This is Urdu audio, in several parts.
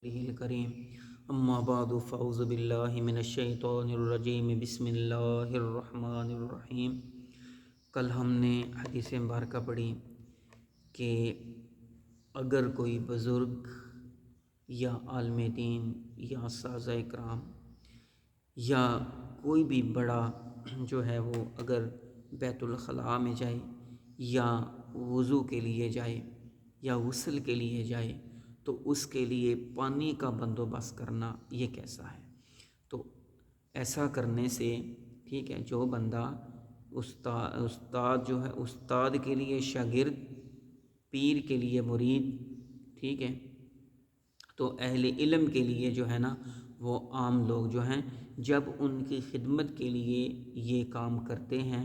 الکریم اما بعد فاعوذ باللہ من الشیطان الرجیم بسم اللہ الرحمن الرحیم۔ کل ہم نے حدیث مبارکہ پڑھی کہ اگر کوئی بزرگ یا عالم دین یا اساتذہ کرام یا کوئی بھی بڑا جو ہے وہ اگر بیت الخلاء میں جائے یا وضو کے لیے جائے یا غسل کے لیے جائے تو اس کے لیے پانی کا بندوبست کرنا یہ کیسا ہے؟ تو ایسا کرنے سے ٹھیک ہے، جو بندہ استاد جو ہے استاد کے لیے شاگرد، پیر کے لیے مرید، ٹھیک ہے، تو اہل علم کے لیے جو ہے نا وہ عام لوگ جو ہیں جب ان کی خدمت کے لیے یہ کام کرتے ہیں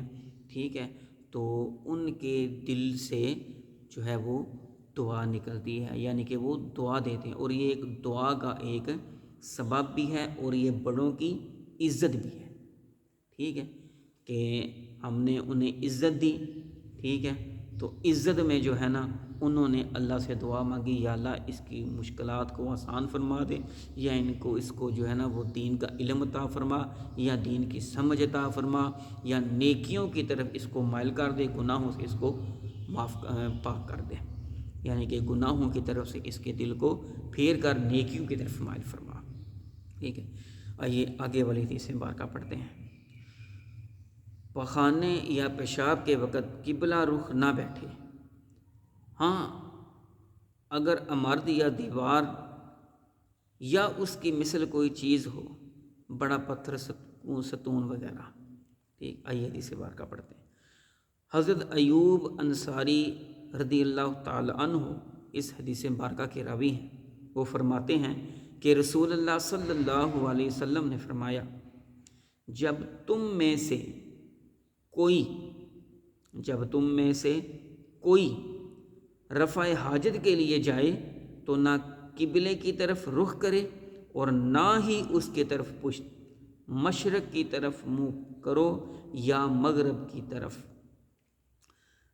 ٹھیک ہے، تو ان کے دل سے جو ہے وہ دعا نکلتی ہے، یعنی کہ وہ دعا دیتے ہیں، اور یہ ایک دعا کا ایک سبب بھی ہے اور یہ بڑوں کی عزت بھی ہے، ٹھیک ہے، کہ ہم نے انہیں عزت دی، ٹھیک ہے، تو عزت میں جو ہے نا انہوں نے اللہ سے دعا مانگی، یا اللہ اس کی مشکلات کو آسان فرما دے، یا اس کو جو ہے نا وہ دین کا علم عطا فرما، یا دین کی سمجھ عطا فرما، یا نیکیوں کی طرف اس کو مائل کر دے، گناہوں سے اس کو پاک کر دے، یعنی کہ گناہوں کی طرف سے اس کے دل کو پھیر کر نیکیوں کی طرف مائل فرما، ٹھیک ہے۔ آئیے آگے والی حدیث مبارکہ پڑھتے ہیں۔ پخانے یا پیشاب کے وقت قبلہ رخ نہ بیٹھے، ہاں اگر عمارت یا دیوار یا اس کی مثل کوئی چیز ہو، بڑا پتھر، ستون وغیرہ، ٹھیک۔ آئیے حدیث مبارکہ پڑھتے ہیں۔ حضرت ایوب انصاری رضی اللہ تعالی عنہ اس حدیث مبارکہ کے راوی ہیں، وہ فرماتے ہیں کہ رسول اللہ صلی اللہ علیہ وسلم نے فرمایا، جب تم میں سے کوئی رفع حاجت کے لیے جائے تو نہ قبلے کی طرف رخ کرے اور نہ ہی اس کی طرف پشت، مشرق کی طرف منہ کرو یا مغرب کی طرف۔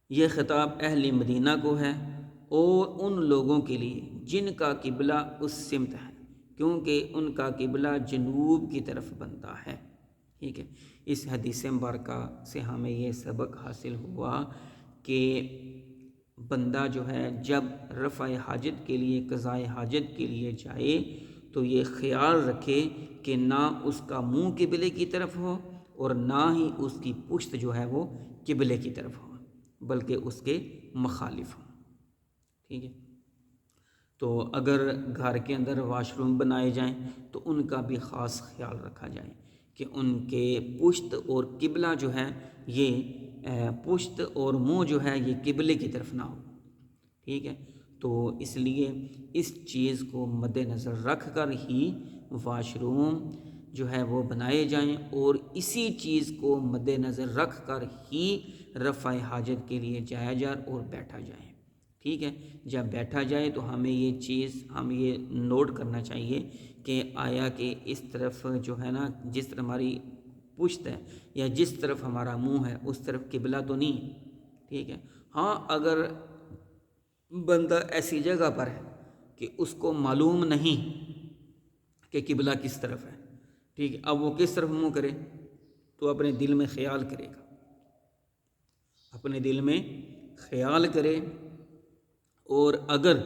یہ خطاب اہل مدینہ کو ہے اور ان لوگوں کے لیے جن کا قبلہ اس سمت ہے، کیونکہ ان کا قبلہ جنوب کی طرف بنتا ہے، ٹھیک ہے۔ اس حدیث مبارکہ سے ہمیں یہ سبق حاصل ہوا کہ بندہ جو ہے جب رفع حاجت کے لیے، قضاء حاجت کے لیے جائے تو یہ خیال رکھے کہ نہ اس کا منہ قبلے کی طرف ہو اور نہ ہی اس کی پشت جو ہے وہ قبلے کی طرف ہو، بلکہ اس کے مخالف ہوں، ٹھیک ہے۔ تو اگر گھر کے اندر واش روم بنائے جائیں تو ان کا بھی خاص خیال رکھا جائے کہ ان کے پشت اور قبلہ جو ہے یہ پشت اور منہ جو ہے یہ قبلے کی طرف نہ ہو، ٹھیک ہے۔ تو اس لیے اس چیز کو مد نظر رکھ کر ہی واش روم جو ہے وہ بنائے جائیں، اور اسی چیز کو مد نظر رکھ کر ہی رفع حاجت کے لیے جایا جائے اور بیٹھا جائے، ٹھیک ہے۔ جب بیٹھا جائے تو ہمیں یہ نوٹ کرنا چاہیے کہ آیا کہ اس طرف جو ہے نا جس طرف ہماری پشت ہے یا جس طرف ہمارا منہ ہے اس طرف قبلہ تو نہیں ہے، ٹھیک ہے۔ ہاں اگر بندہ ایسی جگہ پر ہے کہ اس کو معلوم نہیں کہ قبلہ کس طرف ہے، ٹھیک ہے، اب وہ کس طرف منہ کرے تو اپنے دل میں خیال کرے گا، اپنے دل میں خیال کرے، اور اگر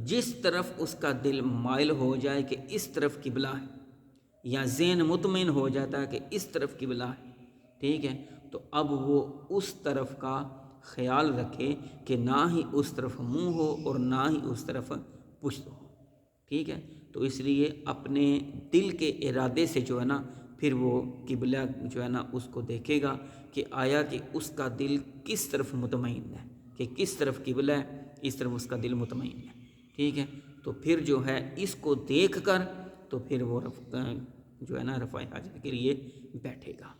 جس طرف اس کا دل مائل ہو جائے کہ اس طرف قبلہ ہے، یا ذہن مطمئن ہو جاتا ہے کہ اس طرف قبلہ ہے، ٹھیک ہے، تو اب وہ اس طرف کا خیال رکھے کہ نہ ہی اس طرف منہ ہو اور نہ ہی اس طرف پشت ہو، ٹھیک ہے۔ تو اس لیے اپنے دل کے ارادے سے جو ہے نا پھر وہ قبلہ جو ہے نا اس کو دیکھے گا کہ آیا کہ اس کا دل کس طرف مطمئن ہے، کہ کس طرف قبلہ ہے، اس طرف اس کا دل مطمئن ہے، ٹھیک ہے۔ تو پھر جو ہے اس کو دیکھ کر تو پھر وہ جو ہے نا رفع حاجت کے لیے بیٹھے گا۔